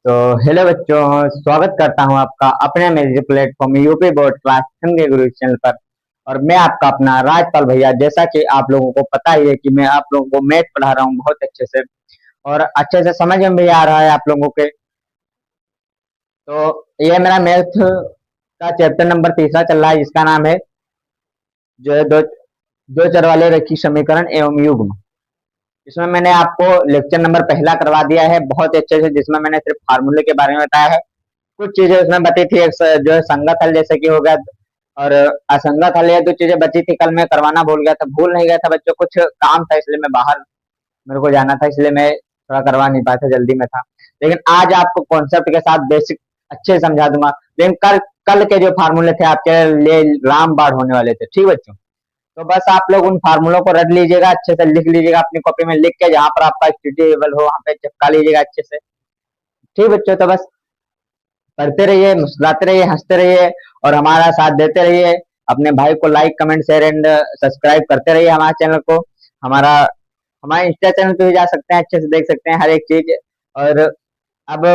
तो हेलो बच्चों, स्वागत करता हूं आपका अपने मेरे प्लेटफॉर्म यूपी बोर्ड क्लास 10 के गुरु चैनल पर। और मैं आपका अपना राजपाल भैया। जैसा कि आप लोगों को पता ही है कि मैं आप लोगों को मैथ पढ़ा रहा हूं बहुत अच्छे से, और अच्छे से समझ में भी आ रहा है आप लोगों के। तो ये मेरा मैथ का चैप्टर नंबर तीसरा चल रहा है, जिसका नाम है जो है दो चर वाले रैखिक समीकरण एवं युग्म। इसमें मैंने आपको लेक्चर नंबर पहला करवा दिया है बहुत अच्छे से, जिसमें मैंने सिर्फ फार्मूले के बारे में बताया है। कुछ चीजें उसमें बची थी, एक जो है संगत हल जैसे कि हो गया, और असंगत हल, ये दो चीजें बची थी। कल मैं करवाना भूल गया था, भूल नहीं गया था बच्चों, कुछ काम था इसलिए मैं बाहर, मेरे को जाना था, इसलिए मैं थोड़ा करवा नहीं पाया था, जल्दी में था। लेकिन आज आपको कॉन्सेप्ट के साथ बेसिक अच्छे से समझा दूंगा। लेकिन कल कल के जो फार्मूले थे आपके लिए रामबाण होने वाले थे, ठीक बच्चों। तो बस आप लोग उन फार्मूलों को रट लीजिएगा, अच्छे से लिख लीजिएगा अपनी कॉपी में, लिख के जहां पर आपका स्टडी टेबल हो वहां पे चिपका लीजिएगा अच्छे से। ठीक बच्चों, तो बस पढ़ते रहिए, मुस्कुराते रहिए, हंसते रहिए, और हमारा साथ देते रहिए। अपने भाई को like comment share and subscribe करते रहिए हमारे चैनल को। हमारा हमारे इंस्टा चैनल पे भी जा सकते हैं, अच्छे से देख सकते हैं हर एक चीज। और अब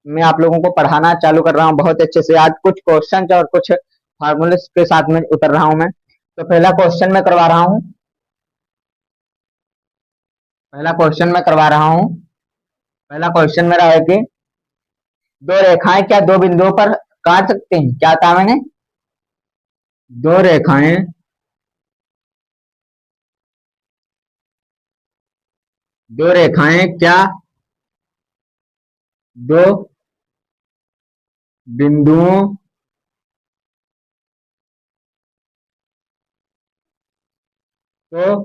मैं आप लोगों को पढ़ाना चालू कर रहा हूँ बहुत अच्छे से। आज कुछ क्वेश्चन और कुछ फार्मूले के साथ में उतर रहा हूँ मैं। तो पहला क्वेश्चन मैं करवा रहा हूँ, पहला क्वेश्चन मैं करवा रहा हूँ। पहला क्वेश्चन मेरा है कि दो रेखाएं क्या दो बिंदुओं पर काट सकती हैं? क्या कहा मैंने? दो रेखाएं दो रेखाएं क्या दो बिंदुओं को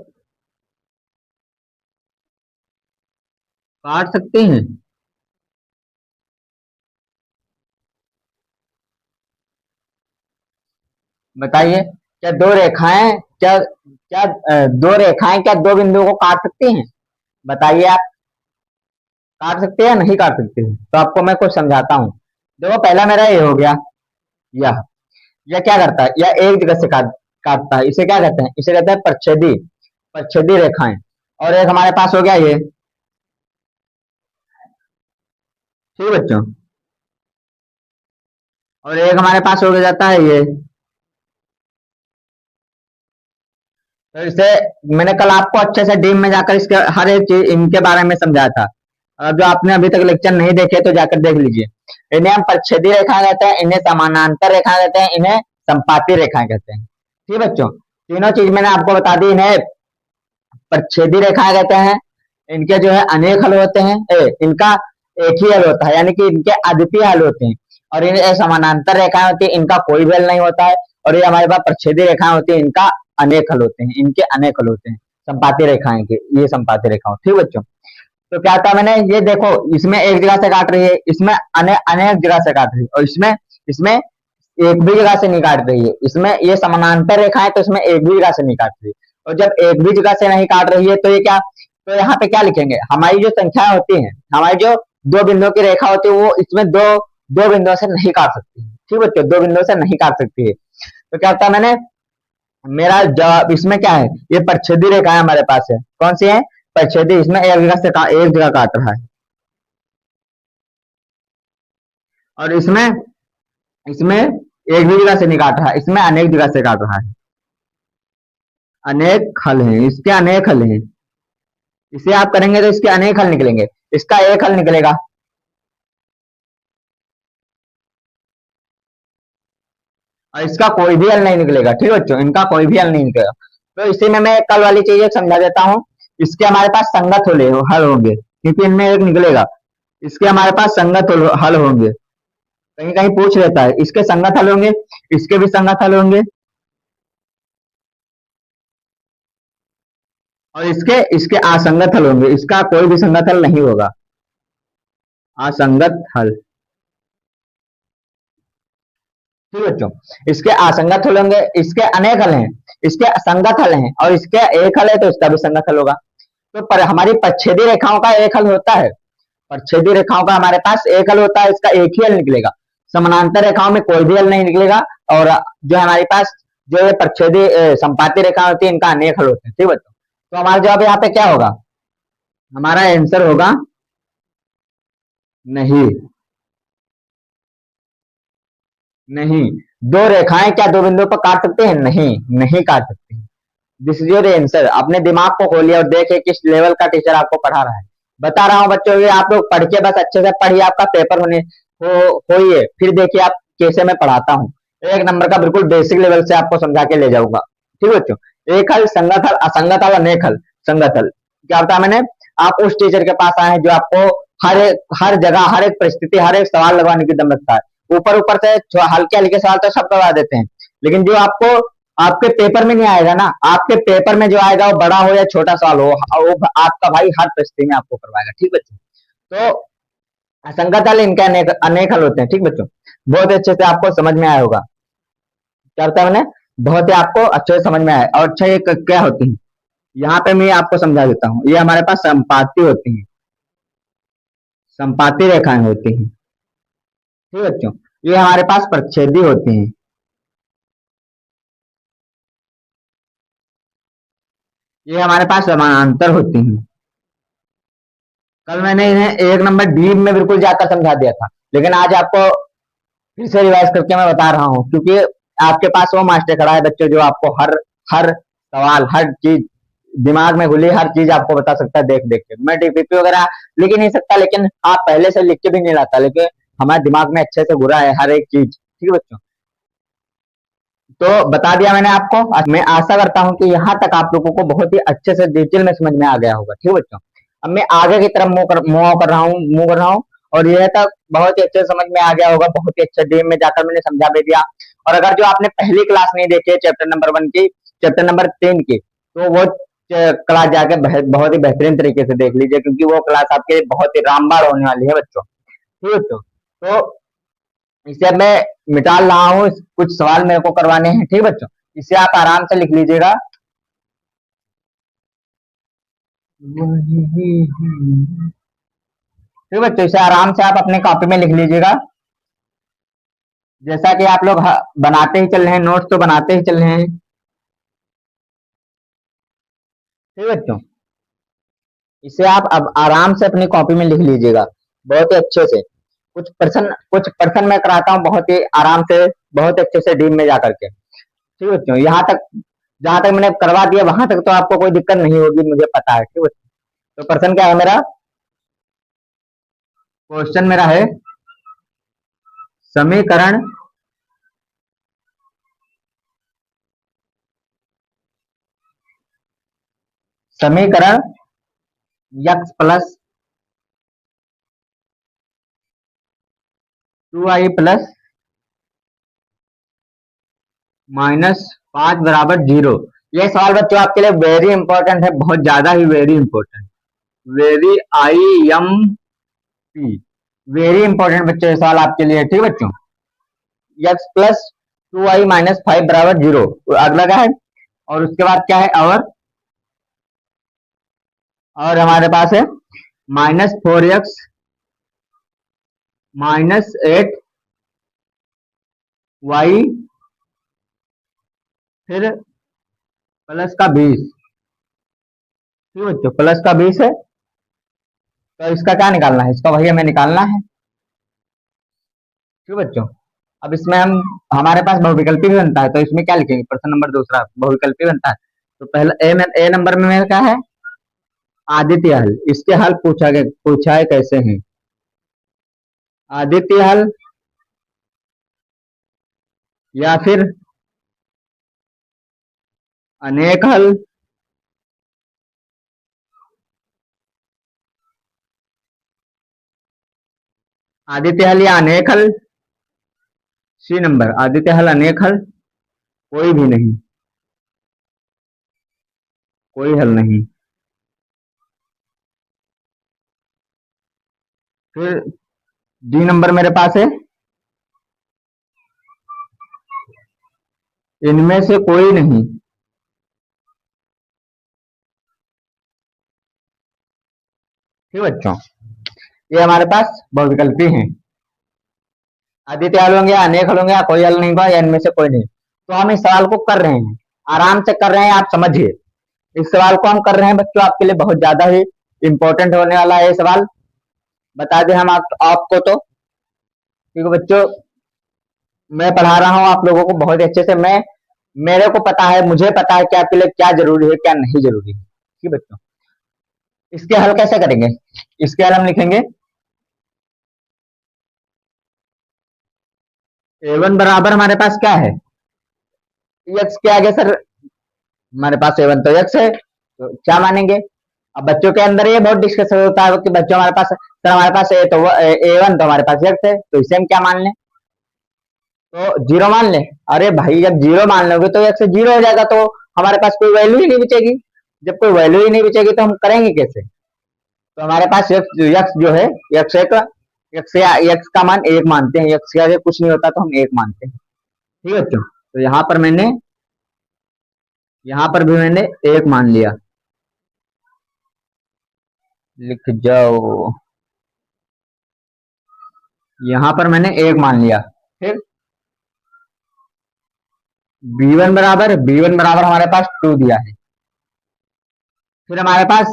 काट सकती हैं? बताइए, क्या दो रेखाएं क्या क्या दो रेखाएं क्या दो बिंदुओं को काट सकती हैं? बताइए आप, काट सकते हैं या नहीं काट सकते हैं? तो आपको मैं कुछ समझाता हूँ। देखो, पहला मेरा ये हो गया, यह यह क्या करता है? यह एक जगह से काटता है। इसे क्या कहते हैं? इसे कहते हैं प्रच्छेदी, प्रच्छेदी रेखाएं। और एक हमारे पास हो गया ये, ठीक बच्चों। और एक हमारे पास हो जाता है ये। तो इसे मैंने कल आपको अच्छे से डीप में जाकर इसके हर एक चीज इनके बारे में समझाया था। और जो आपने अभी तक लेक्चर नहीं देखे तो जाकर देख लीजिए। इन्हें हम प्रच्छेदी रेखाएं कहते हैं, इन्हें समानांतर रेखाएं कहते हैं, इन्हें संपाती रेखाएं कहते हैं। ठीक बच्चों, तीनों चीज मैंने आपको बता दी। इन्हें प्रच्छेदी रेखाएं कहते हैं, इनके जो है अनेक हल होते हैं, इनका एक ही हल होता है, यानी कि इनके अद्वितीय हल होते हैं। और इन्हें समानांतर रेखाएं होती है, इनका कोई भी हल नहीं होता है। और ये हमारे पास प्रच्छेदी रेखाएं होती है, इनका अनेक हल होते हैं, इनके अनेक हल होते हैं। संपाती रेखाएं के, ये संपाती रेखा, ठीक बच्चों। तो क्या था मैंने, ये देखो, इसमें एक जगह से काट रही है, इसमें अनेक जगह से काट रही है, और इसमें इसमें एक भी जगह से नहीं काट रही है। इसमें ये समानांतर रेखा है तो इसमें एक भी जगह से नहीं काट रही है। और जब एक भी जगह से नहीं काट रही है तो ये क्या, तो यहाँ पे क्या लिखेंगे? हमारी जो संख्या होती है, हमारी जो दो बिंदुओं की रेखा होती है, वो इसमें दो दो बिंदुओं से नहीं काट सकती है। ठीक बच्चों, दो बिंदुओं से नहीं काट सकती है। तो क्या होता है, मैंने मेरा जवाब इसमें क्या है, ये प्रच्छेदी रेखा है हमारे पास है। कौन सी है? प्रच्छेदी। इसमें एक जगह से एक जगह काट रहा है। और इसमें इसमें एक भी जगह से नहीं काट रहा है, इसमें अनेक जगह से काट रहा है। अनेक हल हैं, इसके अनेक हल हैं। इसे आप करेंगे तो इसके अनेक हल निकलेंगे, इसका एक हल निकलेगा। और इसका कोई भी हल नहीं निकलेगा। ठीक बच्चों, इनका कोई भी हल नहीं निकलेगा। तो इसी में मैं कल वाली चीजें समझा देता हूँ। इसके हमारे पास संगत हल होंगे, क्योंकि इनमें एक निकलेगा। इसके हमारे पास संगत हल होंगे। कहीं कहीं पूछ लेता है, इसके संगत हल होंगे, इसके भी संगत हल होंगे, और इसके इसके असंगत हल होंगे। इसका कोई भी संगत हल नहीं होगा, असंगत हल। ठीक बच्चों, इसके असंगत हल होंगे, इसके अनेक हल हैं, इसके संगत हल हैं, और इसके एक हल है तो इसका भी संगत हल होगा। तो हमारी प्रच्छेदी रेखाओं का एक हल होता है, प्रच्छेदी रेखाओं का हमारे पास एक हल होता है, इसका एक ही हल निकलेगा। समानांतर रेखाओं में कोई भी हल नहीं निकलेगा। और जो हमारे पास जो ये प्रच्छेदी संपाती रेखा होती है, इनका अनेक हल होते हैं। ठीक बच्चों, तो हमारा जवाब यहाँ पे क्या होगा? हमारा आंसर होगा नहीं, नहीं। दो रेखाएं क्या दो बिंदुओं पर काट सकते हैं? नहीं, नहीं काट सकते। This is your answer. अपने दिमाग को खोलिए और देखिए किस लेवल का टीचर आपको पढ़ा रहा है। बता रहा हूँ बच्चों, ये आप लोग पढ़ के बस अच्छे से पढ़िए, आपका पेपर होइए, फिर देखिए आप कैसे मैं पढ़ाता हूँ। एक नंबर का बिल्कुल बेसिक लेवल से आपको समझा के ले जाऊंगा। ठीक है बच्चों। एक हल, संगत हल, असंगत हल, अनेक हल। संगत हल क्या होता है? मैंने आप उस टीचर के पास आए हैं जो आपको हर जगह, हर एक परिस्थिति, हर एक सवाल लगवाने की दम रखता है। ऊपर ऊपर से हल्के हल्के सवाल तो सब करवा देते हैं, लेकिन जो आपको आपके पेपर में नहीं आएगा ना, आपके पेपर में जो आएगा वो बड़ा हो या छोटा सवाल हो, वो आपका भाई हर परिस्थिति में आपको करवाएगा। ठीक बच्चों। तो असंगत हल इनके अनेक अनेक हल होते हैं। ठीक बच्चों। बहुत अच्छे से आपको समझ में आया होगा। क्या होता है? मैंने बहुत ही आपको अच्छे से समझ में आया। और अच्छा, ये क्या होती है? यहाँ पे मैं आपको समझा देता हूँ। ये हमारे पास संपाती होती है, संपाती रेखाएं होती हैं। ठीक है बच्चों। ये हमारे पास प्रच्छेदी होती हैं। ये हमारे पास समानांतर होती हैं। कल मैंने इन्हें एक नंबर डीप में बिल्कुल जाकर समझा दिया था, लेकिन आज आपको फिर से रिवाइज करके मैं बता रहा हूँ, क्योंकि आपके पास वो मास्टर खड़ा है बच्चों जो आपको हर हर सवाल, हर चीज दिमाग में घुली हर चीज आपको बता सकता है देख देख के। मैं डीपीपी वगैरह लिख ही नहीं सकता, लेकिन आप पहले से लिख के भी नहीं लाता, लेकिन हमारे दिमाग में अच्छे से घुरा है हर एक चीज। ठीक है बच्चों। तो बता दिया मैंने आपको। मैं आशा करता हूँ कि यहाँ तक आप लोगों को बहुत ही अच्छे से डिटेल में समझ में आ गया होगा। ठीक है बच्चों। अब मैं आगे की तरफ मुंह कर रहा हूँ, और यह तक बहुत ही अच्छे से समझ में आ गया होगा। बहुत ही अच्छे डीप में जाकर मैंने समझा भी दिया। और अगर जो आपने पहली क्लास नहीं देखी है चैप्टर नंबर 1 की, चैप्टर नंबर 3 की, तो वो क्लास जाके बहुत ही बेहतरीन तरीके से देख लीजिए, क्योंकि वो क्लास आपके लिए बहुत ही रामबाण होने वाली है बच्चों। ठीक है बच्चों। तो इसे अब मैं मिटा रहा हूँ, कुछ सवाल मेरे को करवाने हैं। ठीक है बच्चों। इसे आप आराम से लिख लीजिएगा। ठीक है बच्चों, इसे आराम से आप अपने कॉपी में लिख लीजिएगा। जैसा कि आप लोग बनाते ही चल रहे हैं, नोट्स तो बनाते ही चल रहे हैं। ठीक है बच्चों। इसे आप अब आराम से अपनी कॉपी में लिख लीजिएगा, बहुत ही अच्छे से। कुछ प्रश्न मैं कराता हूँ बहुत ही आराम से, बहुत अच्छे से डीप में जाकर के। ठीक है बच्चों। यहाँ तक जहां तक मैंने करवा दिया वहां तक तो आपको कोई दिक्कत नहीं होगी, मुझे पता है। ठीक है बच्चों। तो प्रश्न क्या है मेरा? क्वेश्चन मेरा है, समीकरण समीकरण x प्लस 2i प्लस -5 बराबर 0। ये सवाल बच्चों आपके लिए वेरी इंपॉर्टेंट है, बहुत ज्यादा ही very important. Very IMP, very important बच्चों ये सवाल आपके लिए। ठीक है बच्चों। x प्लस 2i-5 बराबर 0, अगला क्या है? और उसके बाद क्या है? और हमारे पास है -4x -8y फिर प्लस का 20। ठीक है बच्चों, प्लस का 20 है। तो इसका क्या निकालना है? इसका वही हमें निकालना है। ठीक है बच्चों। अब इसमें हमारे पास बहुविकल्पी भी बनता है, तो इसमें क्या लिखेंगे? प्रश्न नंबर दूसरा बहुविकल्पी बनता है। तो पहला ए नंबर में मेरा क्या है? आदित्य हल। इसके हल पूछा है कैसे हैं? आदित्य हल या फिर अनेक हल। आदित्य हल या अनेक हल। सी नंबर, आदित्य हल, अनेक हल, कोई भी नहीं, कोई हल नहीं। फिर डी नंबर मेरे पास है, इनमें से कोई नहीं। ठीक बच्चों। ये हमारे पास बहुविकल्पी हैं। आदित्य हल होंगे, अनेक हल होंगे, या कोई हल नहीं होगा, या इनमें से कोई नहीं। तो हम इस सवाल को कर रहे हैं, आराम से कर रहे हैं, आप समझिए। इस सवाल को हम कर रहे हैं बच्चों, आपके लिए बहुत ज्यादा ही इंपॉर्टेंट होने वाला है ये सवाल। बता दें हम आपको तो, क्योंकि बच्चों मैं पढ़ा रहा हूँ आप लोगों को बहुत अच्छे से। मेरे को पता है, मुझे पता है कि आपके लिए क्या जरूरी है क्या नहीं जरूरी है। ठीक है बच्चों, इसके हल कैसे करेंगे? इसके हल हम लिखेंगे A1 बराबर हमारे पास क्या है, एक्स के आगे सर हमारे पास A1 तो एक्स है, तो क्या मानेंगे? अब बच्चों के अंदर ये बहुत डिस्कशन होता है कि बच्चों हमारे पास सर हमारे पास ए तो A1 तो हमारे पास एक्स है, तो इसे हम क्या मान लें? तो जीरो मान लें। अरे भाई जब जीरो मान लोगे तो एक्स जीरो हो जाएगा, तो हमारे पास कोई वैल्यू ही नहीं बचेगी। जब कोई वैल्यू ही नहीं बचेगी तो हम करेंगे कैसे? तो हमारे पास एक्स जो है, एक्स एक, एक्स का मान एक मानते हैं, एक्स के आगे कुछ नहीं होता तो हम एक मानते हैं। ठीक है बच्चों, तो यहाँ पर भी मैंने एक मान लिया, लिख जाओ, यहाँ पर मैंने एक मान लिया। फिर बी वन बराबर हमारे पास टू दिया है। फिर हमारे पास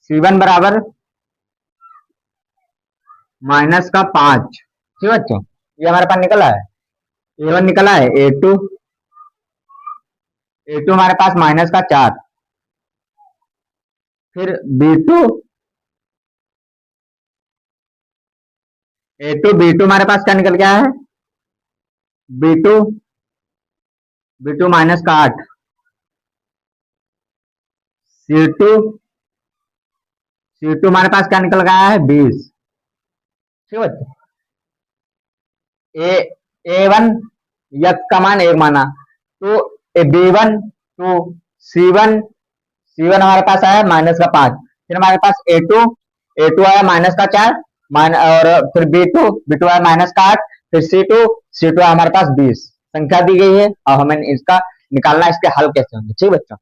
C1 बराबर माइनस का 5। ठीक है बच्चों, ये हमारे पास निकला है। A1 निकला है, ए टू हमारे पास माइनस का 4। फिर बी टू हमारे पास क्या निकल गया है, B two B two minus का 8। सी टू हमारे पास क्या निकल गया है, 20। ठीक है बच्चों, ए A1 यक्स का मान एक माना, तो B1 टू सी वन हमारे पास आया -5। फिर हमारे पास ए टू आया -4, और फिर बी टू आया -8। फिर सी टू आया हमारे पास 20। संख्या दी गई है, और हमें इसका निकालना, इसके हल कैसे होंगे। ठीक बच्चों,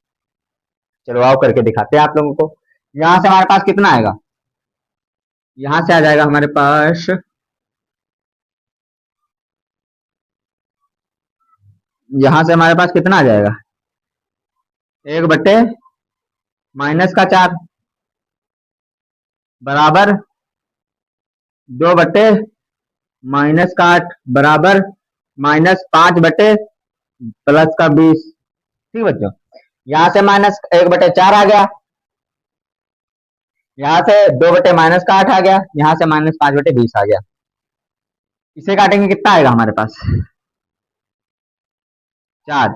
चलो आओ करके दिखाते हैं आप लोगों को। यहाँ से हमारे पास कितना आएगा, यहाँ से आ जाएगा हमारे पास, यहाँ से हमारे पास कितना आ जाएगा, 1/-4 बराबर 2/-8 बराबर -5/+20। ठीक बच्चों, यहाँ से -1/4 आ गया, यहाँ से 2/-8 आ गया, यहाँ से -5/20 आ गया। इसे काटेंगे कितना आएगा हमारे पास, 4।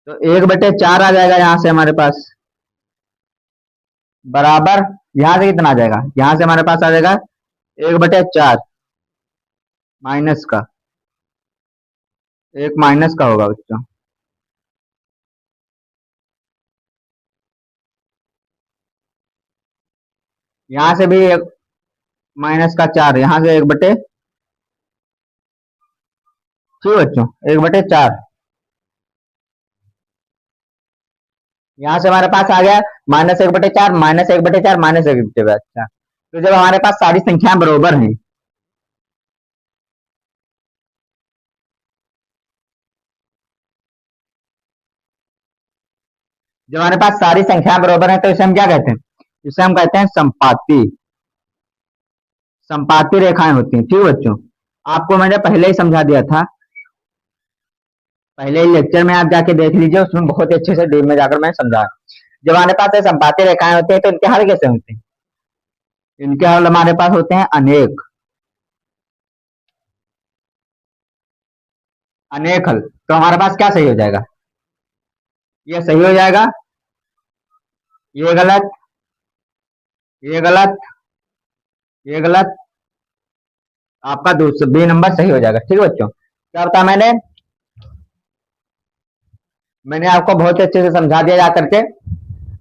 तो 1/4 आ जाएगा यहाँ से हमारे पास, बराबर यहाँ से कितना आ जाएगा, यहाँ से हमारे पास आ जाएगा 1/4 माइनस का, एक माइनस का होगा बच्चों, यहाँ से भी -4, यहाँ से 1/, ठीक बच्चों, 1/4। यहाँ से हमारे पास आ गया -1/4, -1/4, -1/4। अच्छा, तो जब हमारे पास सारी संख्याएं बरोबर हैं, जब हमारे पास सारी संख्याएं बरोबर हैं तो इसे हम क्या कहते हैं, इसे हम कहते हैं संपाती, संपाती रेखाएं होती हैं। ठीक बच्चों, आपको मैंने पहले ही समझा दिया था, पहले ही लेक्चर में आप जाके देख लीजिए, उसमें बहुत अच्छे से डीप में जाकर मैं समझा। जब हमारे पास ये संपाती रेखाएं होती हैं तो इनके हल कैसे होते हैं, इनके हल हमारे पास होते हैं अनेक, अनेक हल। तो हमारे पास क्या सही हो जाएगा, ये सही हो जाएगा, ये गलत, ये गलत, ये गलत, आपका दूसरा बी नंबर सही हो जाएगा। ठीक है बच्चों, क्या बताया मैंने, मैंने आपको बहुत अच्छे से समझा दिया जा करके,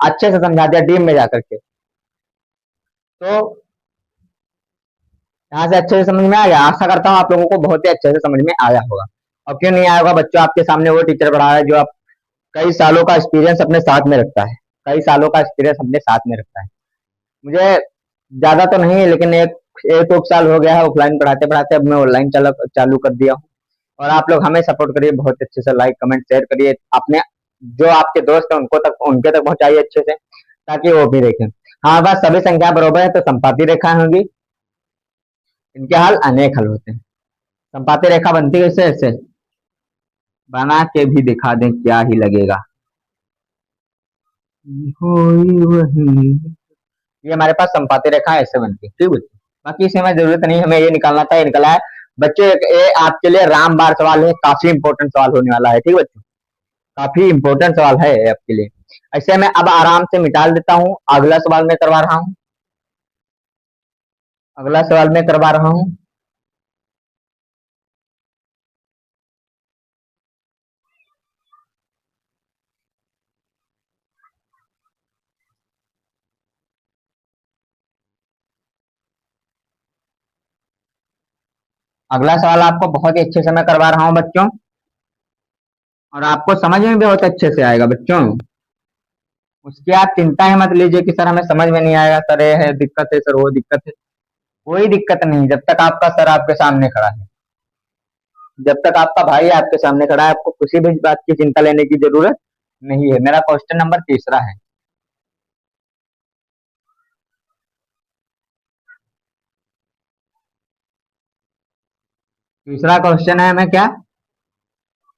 अच्छे से समझा दिया डीप में जाकर के। तो यहाँ से अच्छे से समझ में आ गया, आशा करता हूँ आप लोगों को बहुत ही अच्छे से समझ में आया होगा। और क्यों नहीं आया होगा बच्चों, आपके सामने वो टीचर पढ़ा रहा है जो आप कई सालों का एक्सपीरियंस अपने साथ में रखता है, कई सालों का एक्सपीरियंस अपने साथ में रखता है। मुझे ज्यादा तो नहीं है, लेकिन एक दो साल हो गया है ऑफलाइन पढ़ाते पढ़ाते, अब मैं ऑनलाइन चालू कर दिया हूँ। और आप लोग हमें सपोर्ट करिए बहुत अच्छे से, लाइक कमेंट शेयर करिए, अपने जो आपके दोस्त हैं उनके तक पहुंचाइए अच्छे से, ताकि वो भी देखें। हाँ बस सभी संख्या बराबर है तो संपाती रेखा होगी, इनके हल अनेक हल होते हैं। संपाती रेखा बनती है कैसे? ऐसे बना के भी दिखा दें, क्या ही लगेगा। होई वही, ये हमारे पास संपाती रेखा ऐसे बनती है, ठीक बच्चों। बाकी इसे हमें जरूरत नहीं, हमें ये निकालना था, ये निकला है बच्चों। ये आपके लिए रामबाण सवाल है, काफी इंपॉर्टेंट सवाल होने वाला है, ठीक बच्चों। काफी इंपॉर्टेंट सवाल है आपके लिए। ऐसे मैं अब आराम से मिटा देता हूँ। अगला सवाल मैं करवा रहा हूँ, अगला सवाल मैं करवा रहा हूँ। अगला सवाल आपको बहुत ही अच्छे से मैं करवा रहा हूँ बच्चों, और आपको समझ में भी बहुत अच्छे से आएगा बच्चों। उसकी आप चिंता ही मत लीजिए कि सर हमें समझ में नहीं आएगा, सर ये है दिक्कत है, सर वो दिक्कत है। कोई दिक्कत नहीं, जब तक आपका सर आपके सामने खड़ा है, जब तक आपका भाई आपके सामने खड़ा है, आपको किसी भी बात की चिंता लेने की जरूरत नहीं है। मेरा क्वेश्चन नंबर तीसरा है। तीसरा क्वेश्चन है, मैं क्या,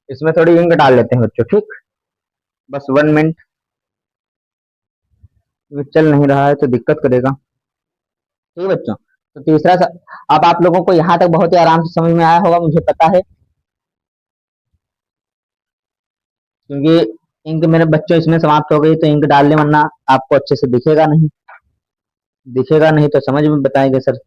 इसमें थोड़ी इंक डाल लेते हैं बच्चों, ठीक। बस 1 मिनट, चल नहीं रहा है तो दिक्कत करेगा, ठीक है बच्चों। तो अब आप लोगों को यहाँ तक बहुत ही आराम से समझ में आया होगा, मुझे पता है, क्योंकि इंक मेरे बच्चों इसमें समाप्त हो गई, तो इंक डाल ले, वरना आपको अच्छे से दिखेगा नहीं। दिखेगा नहीं तो समझ में बताएंगे सर,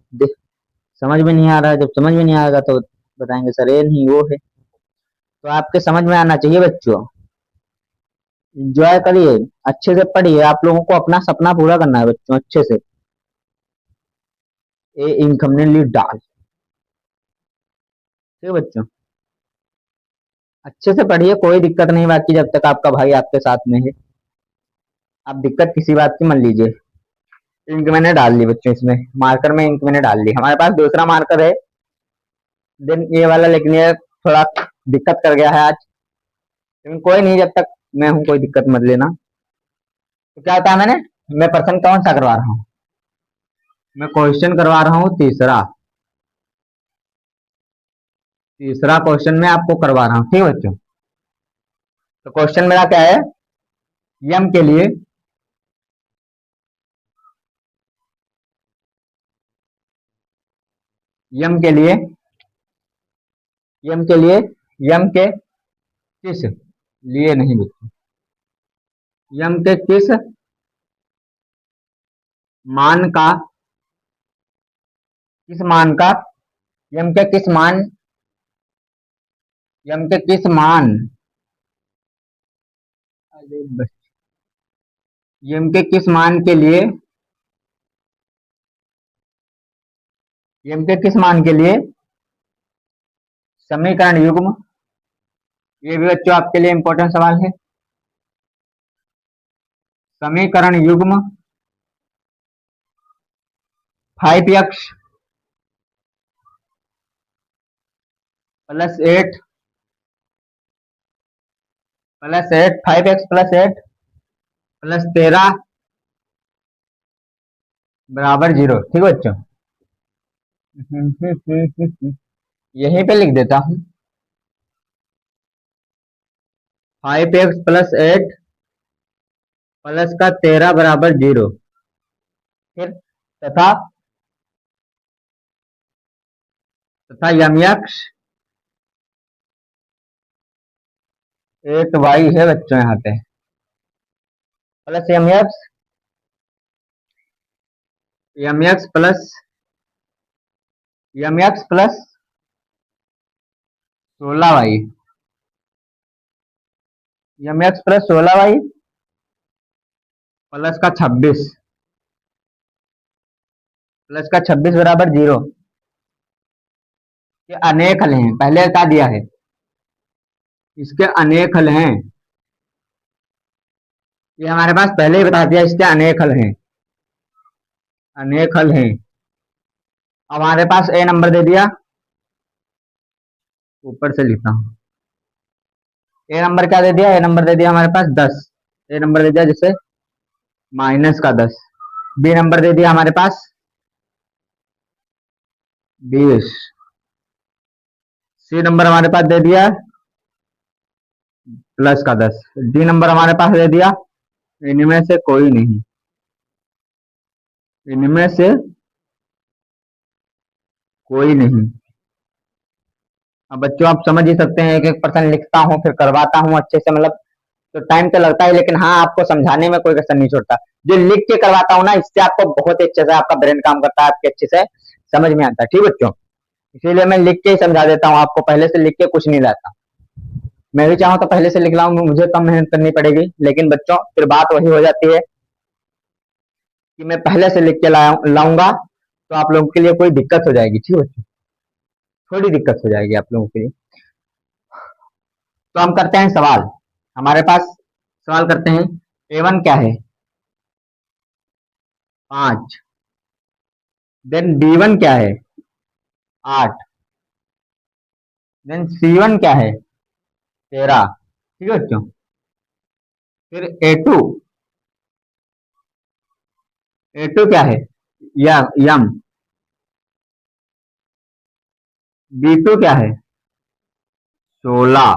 समझ में नहीं आ रहा है, जब समझ में नहीं आएगा तो बताएंगे सर ये नहीं वो है। तो आपके समझ में आना चाहिए बच्चों। एंजॉय करिए, अच्छे से पढ़िए, आप लोगों को अपना सपना पूरा करना है बच्चों, अच्छे से। ए इंक हमने ली डाल, ठीक है बच्चों। अच्छे से पढ़िए, कोई दिक्कत नहीं, बाकी जब तक आपका भाई आपके साथ में है, आप दिक्कत किसी बात की मत लीजिए। इंक मैंने डाल ली बच्चों, इसमें मार्कर में इंक मैंने डाल ली। हमारे पास दूसरा मार्कर है, देन ये वाला, लेकिन ये थोड़ा दिक्कत कर गया है आज, लेकिन कोई नहीं, जब तक मैं हूँ कोई दिक्कत मत लेना। तो क्या होता है, मैं प्रश्न कौन सा करवा रहा हूँ, मैं क्वेश्चन करवा रहा हूँ तीसरा। तीसरा क्वेश्चन मैं आपको करवा रहा हूँ, ठीक है बच्चों। तो क्वेश्चन मेरा क्या है, यम के लिए, यम के लिए, यम के लिए, यम के किस लिए नहीं बच्चों, यम के किस मान का, किस मान का, यम के किस मान, यम के किस मान, अरे यम के किस मान के लिए, यम के किस मान के लिए समीकरण युग्म, ये भी बच्चों आपके लिए इंपॉर्टेंट सवाल है। समीकरण युग्म 5x +8 +8, 5x +8 +13 बराबर 0, ठीक है बच्चों। यहीं पे लिख देता हूँ, 5x +8 प्लस का 13 बराबर 0, फिर तथा, तथा यम एक्स 8y है बच्चों, यहाँ पे प्लस यम एक्स प्लस 16y, यम एक्स प्लस 16y प्लस का 26 बराबर 0 के अनेक हल हैं, पहले बता दिया है, इसके अनेक हल हैं, ये हमारे पास पहले ही बता दिया, इसके अनेक हल हैं, अनेक हल हैं। अब हमारे पास ए नंबर दे दिया, ऊपर से लिखता हूँ, ए नंबर क्या दे दिया, ए नंबर दे दिया हमारे पास 10, ए नंबर दे दिया जैसे -10। बी नंबर दे दिया हमारे पास 20। सी नंबर हमारे पास दे दिया प्लस का 10। डी नंबर हमारे पास दे दिया इनमें से कोई नहीं, इनमें से कोई नहीं। अब बच्चों आप समझ ही सकते हैं, एक एक पर्सन लिखता हूँ फिर करवाता हूँ अच्छे से, मतलब तो टाइम तो लगता है, लेकिन हाँ आपको समझाने में कोई कसर नहीं छोड़ता। जो लिख के करवाता हूँ ना, इससे आपको बहुत ही अच्छे से आपका ब्रेन काम करता है, आपके अच्छे से समझ में आता है। ठीक बच्चों, इसीलिए मैं लिख के ही समझा देता हूँ आपको, पहले से लिख के कुछ नहीं लाता। मैं भी चाहूँ तो पहले से लिख लाऊं, मुझे कम मेहनत करनी पड़ेगी, लेकिन बच्चों फिर बात वही हो जाती है कि मैं पहले से लिख के लाऊंगा तो आप लोगों के लिए कोई दिक्कत हो जाएगी। ठीक बच्चों, थोड़ी दिक्कत हो जाएगी आप लोगों के लिए। तो हम करते हैं सवाल। हमारे पास सवाल करते हैं, A1 क्या है? 5। देन B1 क्या है? 8। देन C1 क्या है? 13। ठीक है बच्चों, फिर A2, A2 क्या है? यम। B2 क्या है? 16।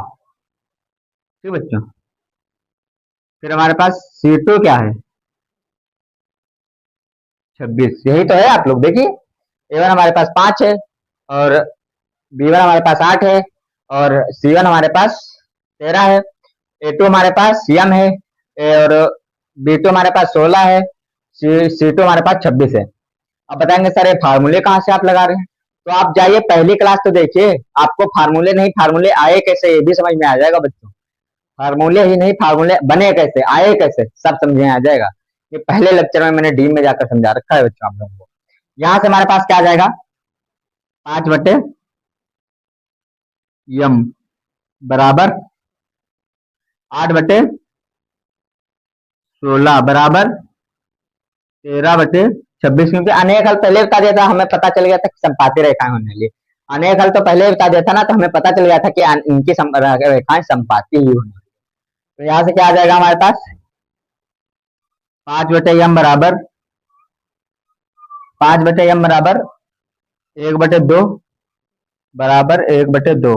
ठीक है बच्चों, फिर हमारे पास C2 क्या है? 26। यही तो है, आप लोग देखिए, A1 हमारे पास 5 है, और B1 हमारे पास 8 है, और C1 हमारे पास 13 है। A2 हमारे पास यम है, और B2 हमारे पास 16 है, C2 हमारे पास 26 है। अब बताएंगे सर ये फार्मूले कहाँ से आप लगा रहे हैं? तो आप जाइए पहली क्लास तो देखिए, आपको फार्मूले नहीं फार्मूले आए कैसे ये भी समझ में आ जाएगा बच्चों। फार्मूले ही नहीं, फार्मूले बने कैसे, आए कैसे, सब समझ में आ जाएगा। ये पहले लेक्चर में मैंने डी में जाकर समझा रखा है बच्चों आप लोगों को। यहाँ से हमारे पास क्या आ जाएगा? 5/यम बराबर 8/16 बराबर 13/26। क्योंकि अनेक हल पहले बता दिया था, हमें पता चल गया था कि संपाती रेखाएं होने लिए। अनेक हल तो पहले बता दिया था ना, तो हमें पता चल गया था कि इनकी रेखाएं संपाती ही होने। तो यहाँ से क्या आ जाएगा हमारे पास? 5/यम बराबर 1/2 बराबर 1/2।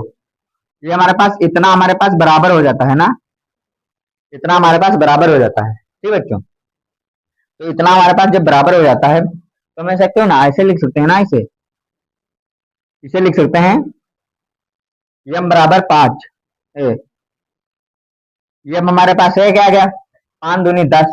ये हमारे पास इतना हमारे पास बराबर हो जाता है ना, इतना हमारे पास बराबर हो जाता है। ठीक है बच्चों, तो इतना हमारे पास जब बराबर हो जाता है तो हम ऐसे क्यों ना ऐसे लिख सकते हैं ना, इसे इसे लिख सकते हैं यम बराबर 5। यम हमारे पास है क्या आ गया? 5 दूनी 10।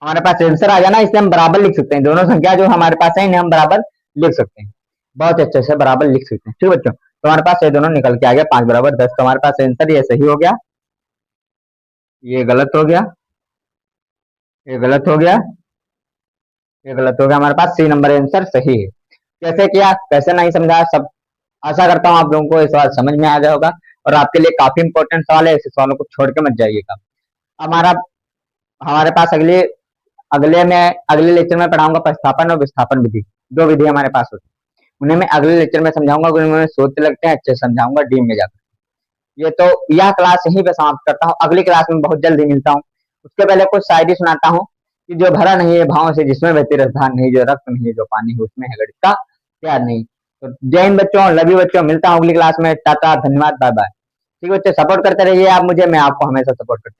हमारे पास आंसर आ गया ना, इसे हम बराबर लिख सकते हैं, दोनों संख्या जो हमारे पास है इन्हें हम बराबर लिख सकते हैं, बहुत अच्छे से बराबर लिख सकते हैं। ठीक बच्चों, तो हमारे पास ये दोनों निकल के आ गया 5/10। तो हमारे पास आंसर ये सही हो गया, ये गलत हो गया, ये गलत हो गया, ये गलत हो गया। हमारे पास सी नंबर आंसर सही है। कैसे किया, कैसे नहीं समझा, सब आशा करता हूँ आप लोगों को ये सवाल समझ में आ जाएगा, और आपके लिए काफी इंपॉर्टेंट सवाल है, ऐसे सवालों को छोड़ के मत जाइएगा। हमारा हमारे पास अगले लेक्चर में पढ़ाऊंगा प्रतिस्थापन और विस्थापन विधि। दो विधि हमारे पास होती है, उन्हें मैं अगले लेक्चर में समझाऊंगा, उन्हें सोचते लगते हैं अच्छे से समझाऊंगा डी में जाकर। ये तो यह क्लास यहीं पे समाप्त करता हूँ, अगली क्लास में बहुत जल्दी मिलता हूँ। उसके पहले कुछ शायरी सुनाता हूँ कि जो भरा नहीं है भावों से जिसमें बहती रसधार नहीं, जो रक्त नहीं है जो पानी है उसमें है गणित का प्यार नहीं। तो जय हिंद बच्चों, लव यू बच्चों, मिलता हूँ अगली क्लास में, टाटा, धन्यवाद, बाय बाय। ठीक है बच्चे, सपोर्ट करते रहिए आप मुझे, मैं आपको हमेशा सपोर्ट करते रहूँ।